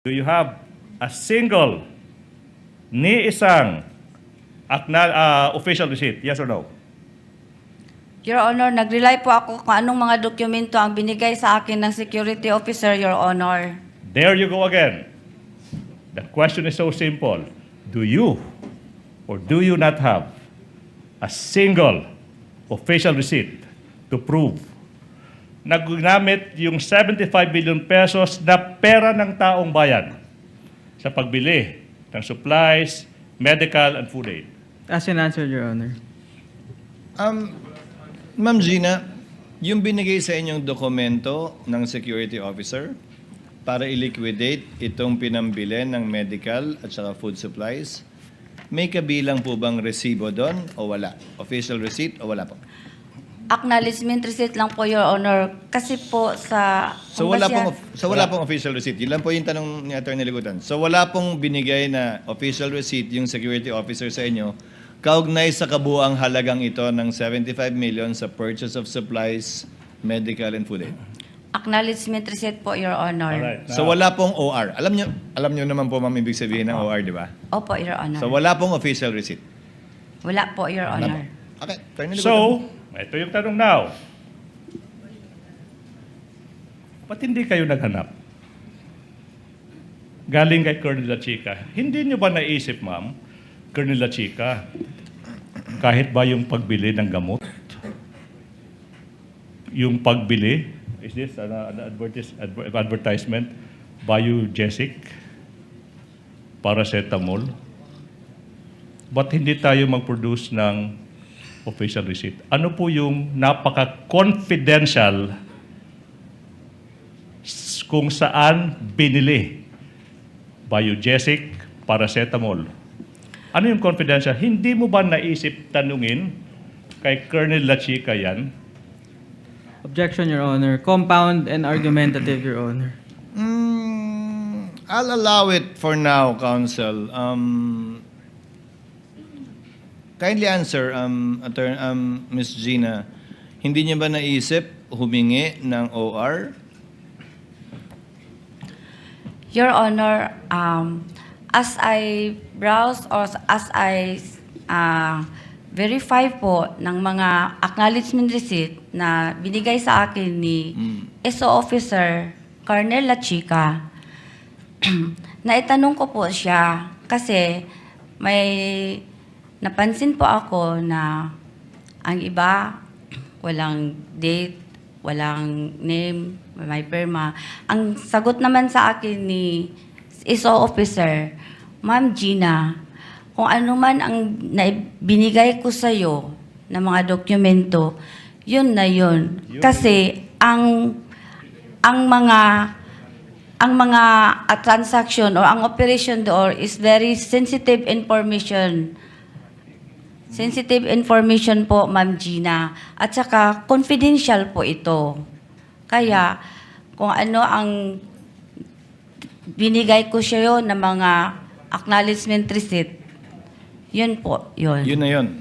Do you have a single ni isang official receipt? Yes or no? Your Honor, nag-rely po ako kung anong mga dokumento ang binigay sa akin ng security officer, Your Honor. There you go again. The question is so simple. Do you or do you not have a single official receipt to prove na ginamit yung 75 billion pesos na pera ng taong bayan sa pagbili ng supplies, medical, and food aid? As an answer, Your Honor. Ma'am Gina, yung binigay sa inyong dokumento ng security officer para i-liquidate itong pinambili ng medical at saka food supplies, may kabilang po bang resibo doon o wala? Official receipt o wala po? Acknowledgement receipt lang po, Your Honor. Kasi po sa... So wala pong official receipt. Yun lang po yung tanong ni Attorney Ligutan. So wala pong binigay na official receipt yung security officer sa inyo kaugnay sa kabuang halagang ito ng 75 million sa purchase of supplies, medical, and food aid. Acknowledgement receipt po, Your Honor. Alright. So wala pong OR. Alam nyo naman po, ma'am, ibig sabihin ng OR, di ba? Opo, Your Honor. So wala pong official receipt. Wala po, Your Wala po. Honor. Okay. Attorney Ligutan. So, ito yung tanong now. Ba't hindi kayo naghanap? Galing kay Colonel La Chica. Hindi nyo ba naisip, ma'am, Colonel La Chica, kahit ba yung pagbili ng gamot, yung pagbili, is this an advertisement, Biogesic, paracetamol, ba't hindi tayo mag-produce ng official receipt? Ano po yung napaka-confidential kung saan binili Biogesic, paracetamol? Ano yung confidential? Hindi mo ba naisip tanungin kay Colonel La Chica yan? Objection, Your Honor. Compound and argumentative, Your Honor. I'll allow it for now, Counsel. Kindly answer, Ms. Gina. Hindi niya ba naisip humingi ng OR? Your Honor, as I browse or as I verify po ng mga acknowledgement receipt na binigay sa akin ni SO Officer Colonel La Chica, naitanong ko po siya kasi may napansin po ako na ang iba walang date, walang name, may perma. Ang sagot naman sa akin ni SO Officer, Ma'am Gina, kung ano man ang binigay ko sa'yo na mga dokumento, yun na yun. Kasi ang mga transaction or ang operation door is very sensitive information. Sensitive information po, Ma'am Gina. At saka confidential po ito. Kaya kung ano ang binigay ko sa'yo na mga acknowledgement receipt, yun po, yun. Yun na yun.